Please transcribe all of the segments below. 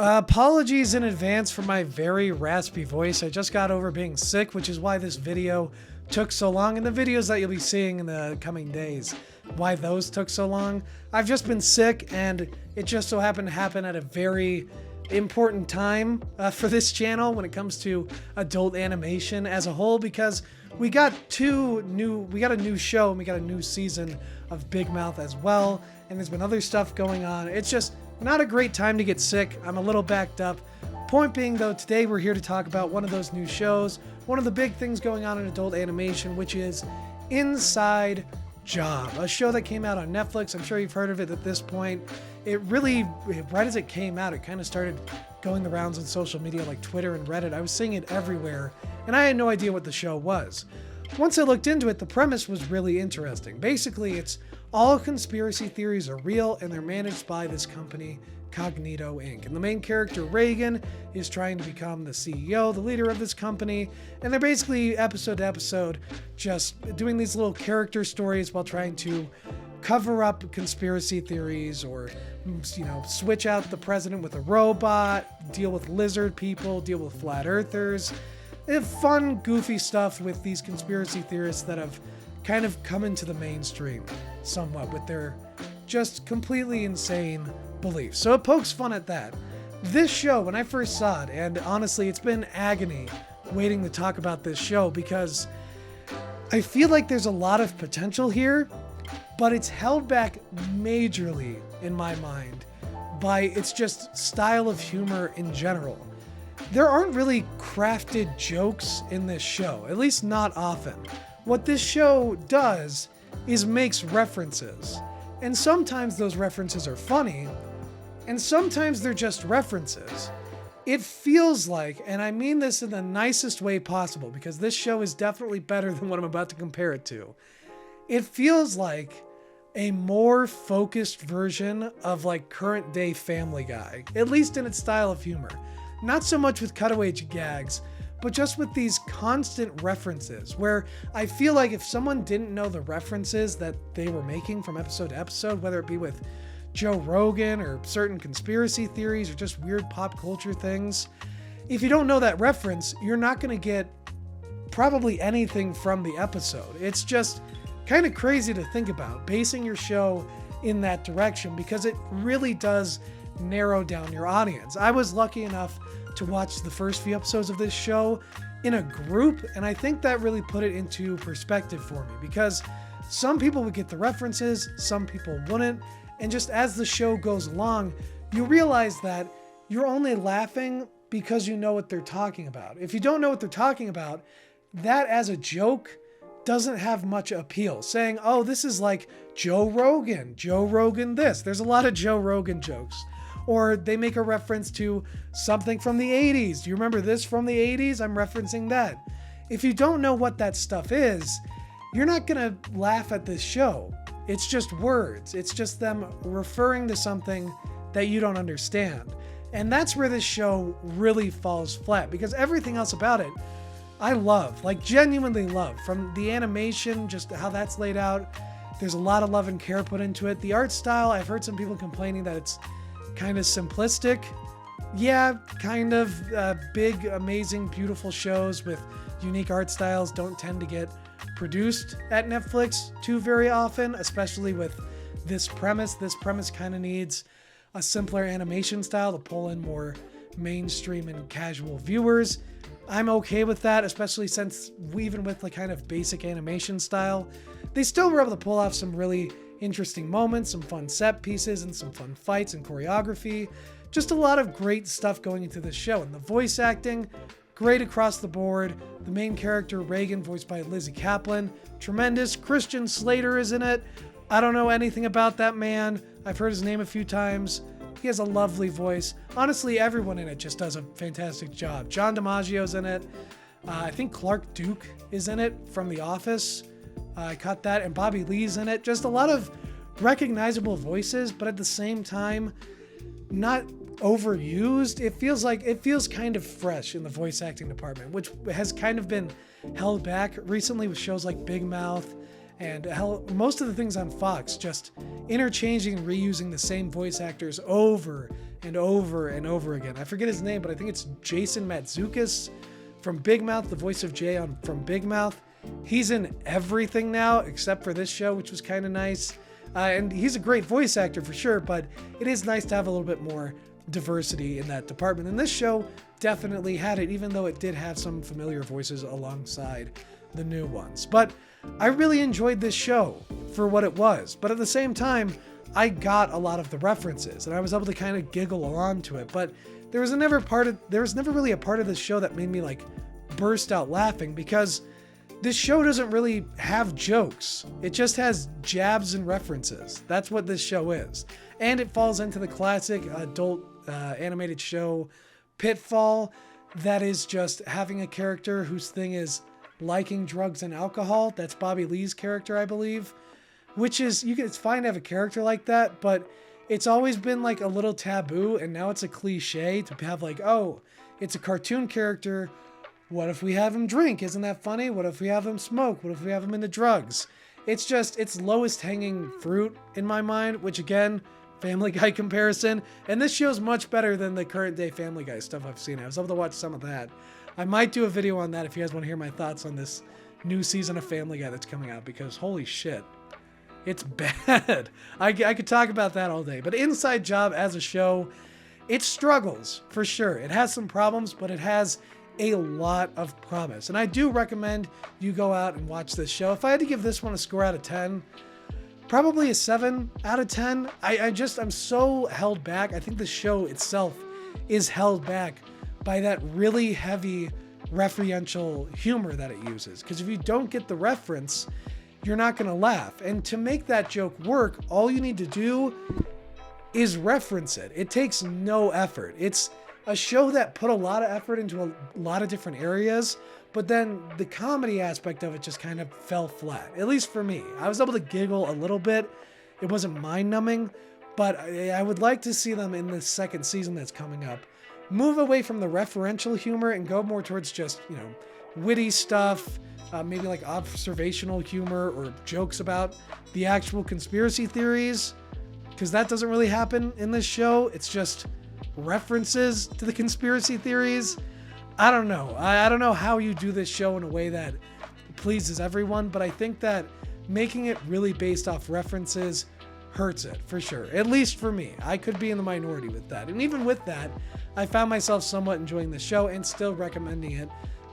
Apologies in advance for my very raspy voice. I just got over being sick, which is why this video took so long, and the videos that you'll be seeing in the coming days, why those took so long. I've just been sick, and it just so happened to happen at a very important time for this channel when it comes to adult animation as a whole, because we got a new show and we got a new season of Big Mouth as well, and there's been other stuff going on. It's just not a great time to get sick. I'm a little backed up. Point being though, today we're here to talk about one of those new shows, one of the big things going on in adult animation, which is Inside Job, a show that came out on Netflix. I'm sure you've heard of it at this point. It really, right as it came out, it kind of started going the rounds on social media like Twitter and Reddit. I was seeing it everywhere, and I had no idea what the show was. Once I looked into it, the premise was really interesting. Basically, it's all conspiracy theories are real, and they're managed by this company, Cognito Inc. And the main character, Reagan, is trying to become the CEO, the leader of this company. And they're basically, episode to episode, just doing these little character stories while trying to cover up conspiracy theories, or, you know, switch out the president with a robot, deal with lizard people, deal with flat earthers. They have fun, goofy stuff with these conspiracy theorists that have kind of come into the mainstream somewhat with their just completely insane beliefs. So it pokes fun at that. This show, when I first saw it, and honestly, it's been agony waiting to talk about this show because I feel like there's a lot of potential here, but it's held back majorly in my mind by its just style of humor in general. There aren't really crafted jokes in this show, at least not often. What this show does is makes references, and sometimes those references are funny, and sometimes they're just references. It feels like, and I mean this in the nicest way possible, because this show is definitely better than what I'm about to compare it to. It feels like a more focused version of like current day Family Guy, at least in its style of humor. Not so much with cutaway gags, but just with these constant references where I feel like if someone didn't know the references that they were making from episode to episode, whether it be with Joe Rogan or certain conspiracy theories or just weird pop culture things, if you don't know that reference, you're not going to get probably anything from the episode. It's just kind of crazy to think about basing your show in that direction, because it really does narrow down your audience. I was lucky enough to watch the first few episodes of this show in a group, and I think that really put it into perspective for me, because some people would get the references, some people wouldn't, and just as the show goes along, you realize that you're only laughing because you know what they're talking about. If you don't know what they're talking about, that as a joke doesn't have much appeal. Saying, oh, this is like Joe Rogan this. There's a lot of Joe Rogan jokes. Or they make a reference to something from the 80s. Do you remember this from the 80s? I'm referencing that. If you don't know what that stuff is, you're not gonna laugh at this show. It's just words. It's just them referring to something that you don't understand. And that's where this show really falls flat, because everything else about it, I love, like genuinely love. From the animation, just how that's laid out, there's a lot of love and care put into it. The art style, I've heard some people complaining that it's kind of simplistic. Yeah, kind of. Big, amazing, beautiful shows with unique art styles don't tend to get produced at Netflix too very often, especially with this premise. This premise kind of needs a simpler animation style to pull in more mainstream and casual viewers. I'm okay with that, especially since even with the kind of basic animation style, they still were able to pull off some really interesting moments, some fun set pieces, and some fun fights and choreography. Just a lot of great stuff going into this show. And the voice acting, great across the board. The main character, Reagan, voiced by Lizzie Kaplan, tremendous. Christian Slater is in it. I don't know anything about that man. I've heard his name a few times. He has a lovely voice. Honestly, everyone in it just does a fantastic job. John DiMaggio's in it. I think Clark Duke is in it from The Office. I caught that, and Bobby Lee's in it. Just a lot of recognizable voices, but at the same time, not overused. It feels kind of fresh in the voice acting department, which has kind of been held back recently with shows like Big Mouth and hell, most of the things on Fox, just interchanging and reusing the same voice actors over and over and over again. I forget his name, but I think it's Jason Mantzoukas from Big Mouth, the voice of Jay from Big Mouth. He's in everything now except for this show, which was kind of nice. And he's a great voice actor for sure, but it is nice to have a little bit more diversity in that department. And this show definitely had it, even though it did have some familiar voices alongside the new ones. But I really enjoyed this show for what it was. But at the same time, I got a lot of the references and I was able to kind of giggle along to it. But there was never really a part of this show that made me like burst out laughing, because this show doesn't really have jokes. It just has jabs and references. That's what this show is. And it falls into the classic adult animated show pitfall that is just having a character whose thing is liking drugs and alcohol. That's Bobby Lee's character, I believe. Which is, it's fine to have a character like that, but it's always been like a little taboo, and now it's a cliche to have like, oh, it's a cartoon character. What if we have him drink? Isn't that funny? What if we have him smoke? What if we have him into drugs? It's lowest hanging fruit in my mind, which again, Family Guy comparison. And this show's much better than the current day Family Guy stuff I've seen. I was able to watch some of that. I might do a video on that if you guys want to hear my thoughts on this new season of Family Guy that's coming out, because holy shit, it's bad. I could talk about that all day. But Inside Job as a show, it struggles for sure. It has some problems, but it has a lot of promise. And I do recommend you go out and watch this show. If I had to give this one a score out of 10, probably a 7 out of 10. I'm so held back. I think the show itself is held back by that really heavy referential humor that it uses. Because if you don't get the reference, you're not going to laugh. And to make that joke work, all you need to do is reference it. It takes no effort. It's a show that put a lot of effort into a lot of different areas, but then the comedy aspect of it just kind of fell flat, at least for me. I was able to giggle a little bit. It wasn't mind-numbing, but I would like to see them in the second season that's coming up move away from the referential humor and go more towards just, witty stuff, maybe like observational humor or jokes about the actual conspiracy theories, because that doesn't really happen in this show. It's just references to the conspiracy theories. I don't know. I don't know how you do this show in a way that pleases everyone, but I think that making it really based off references hurts it for sure. At least for me. I could be in the minority with that. And even with that, I found myself somewhat enjoying the show and still recommending it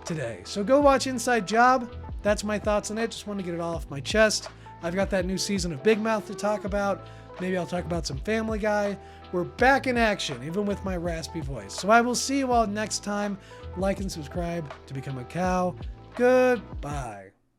today. So go watch Inside Job. That's my thoughts on it. Just want to get it all off my chest. I've got that new season of Big Mouth to talk about. Maybe I'll talk about some Family Guy. We're back in action, even with my raspy voice. So I will see you all next time. Like and subscribe to become a cow. Goodbye.